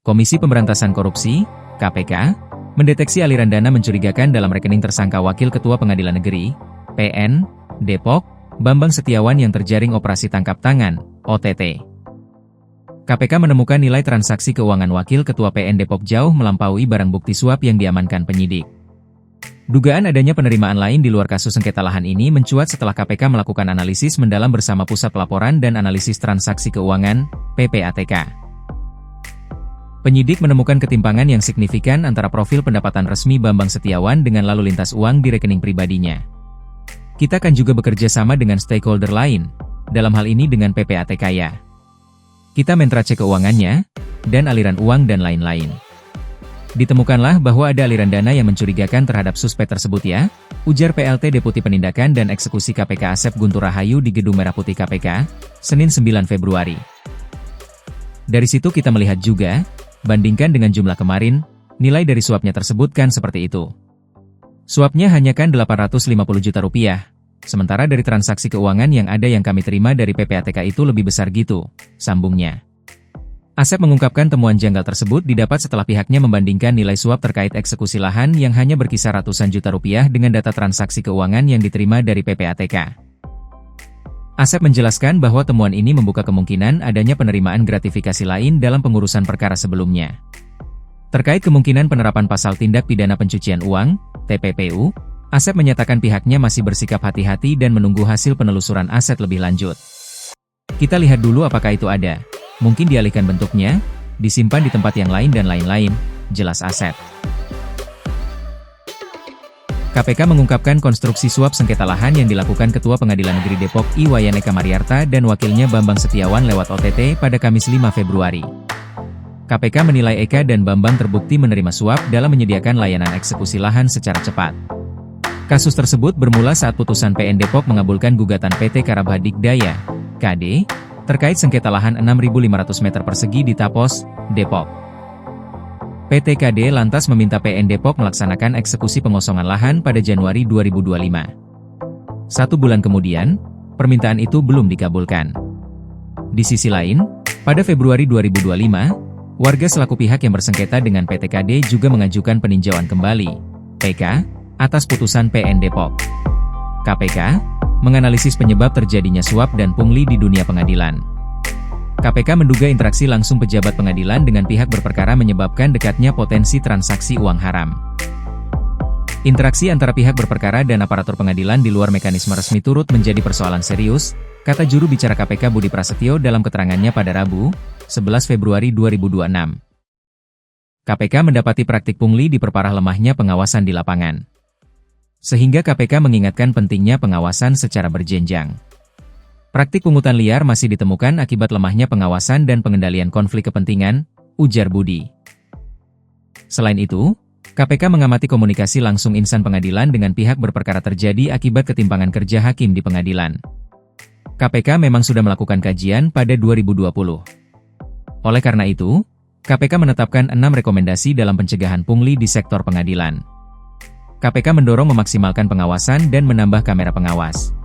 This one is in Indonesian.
Komisi Pemberantasan Korupsi (KPK) mendeteksi aliran dana mencurigakan dalam rekening tersangka Wakil Ketua Pengadilan Negeri (PN) Depok, Bambang Setiawan yang terjaring operasi tangkap tangan (OTT). KPK menemukan nilai transaksi keuangan Wakil Ketua PN Depok jauh melampaui barang bukti suap yang diamankan penyidik. Dugaan adanya penerimaan lain di luar kasus sengketa lahan ini mencuat setelah KPK melakukan analisis mendalam bersama Pusat Pelaporan dan Analisis Transaksi Keuangan (PPATK). Penyidik menemukan ketimpangan yang signifikan antara profil pendapatan resmi Bambang Setiawan dengan lalu lintas uang di rekening pribadinya. Kita akan juga bekerja sama dengan stakeholder lain, dalam hal ini dengan PPATK ya. Kita mentracek keuangannya, dan aliran uang dan lain-lain. Ditemukanlah bahwa ada aliran dana yang mencurigakan terhadap suspek tersebut ya, ujar PLT Deputi Penindakan dan Eksekusi KPK Asep Guntur Rahayu di Gedung Merah Putih KPK, Senin 9 Februari. Dari situ kita melihat juga, bandingkan dengan jumlah kemarin, nilai dari suapnya tersebutkan seperti itu. Suapnya hanya kan 850 juta rupiah, sementara dari transaksi keuangan yang ada yang kami terima dari PPATK itu lebih besar gitu, sambungnya. Asep mengungkapkan temuan janggal tersebut didapat setelah pihaknya membandingkan nilai suap terkait eksekusi lahan yang hanya berkisar ratusan juta rupiah dengan data transaksi keuangan yang diterima dari PPATK. Asep menjelaskan bahwa temuan ini membuka kemungkinan adanya penerimaan gratifikasi lain dalam pengurusan perkara sebelumnya. Terkait kemungkinan penerapan pasal tindak pidana pencucian uang, TPPU, Asep menyatakan pihaknya masih bersikap hati-hati dan menunggu hasil penelusuran aset lebih lanjut. Kita lihat dulu apakah itu ada. Mungkin dialihkan bentuknya, disimpan di tempat yang lain dan lain-lain, jelas Asep. KPK mengungkapkan konstruksi suap sengketa lahan yang dilakukan Ketua Pengadilan Negeri Depok Iwayaneka Mariarta dan wakilnya Bambang Setiawan lewat OTT pada Kamis 5 Februari. KPK menilai Eka dan Bambang terbukti menerima suap dalam menyediakan layanan eksekusi lahan secara cepat. Kasus tersebut bermula saat putusan PN Depok mengabulkan gugatan PT Karabha Dikdaya, KD, terkait sengketa lahan 6.500 meter persegi di Tapos, Depok. PT KD lantas meminta PN Depok melaksanakan eksekusi pengosongan lahan pada Januari 2025. 1 bulan kemudian, permintaan itu belum dikabulkan. Di sisi lain, pada Februari 2025, warga selaku pihak yang bersengketa dengan PT KD juga mengajukan peninjauan kembali, PK, atas putusan PN Depok. KPK menganalisis penyebab terjadinya suap dan pungli di dunia pengadilan. KPK menduga interaksi langsung pejabat pengadilan dengan pihak berperkara menyebabkan dekatnya potensi transaksi uang haram. Interaksi antara pihak berperkara dan aparatur pengadilan di luar mekanisme resmi turut menjadi persoalan serius, kata juru bicara KPK Budi Prasetyo dalam keterangannya pada Rabu, 11 Februari 2026. KPK mendapati praktik pungli diperparah lemahnya pengawasan di lapangan. Sehingga KPK mengingatkan pentingnya pengawasan secara berjenjang. Praktik pungutan liar masih ditemukan akibat lemahnya pengawasan dan pengendalian konflik kepentingan, ujar Budi. Selain itu, KPK mengamati komunikasi langsung insan pengadilan dengan pihak berperkara terjadi akibat ketimpangan kerja hakim di pengadilan. KPK memang sudah melakukan kajian pada 2020. Oleh karena itu, KPK menetapkan 6 rekomendasi dalam pencegahan pungli di sektor pengadilan. KPK mendorong memaksimalkan pengawasan dan menambah kamera pengawas.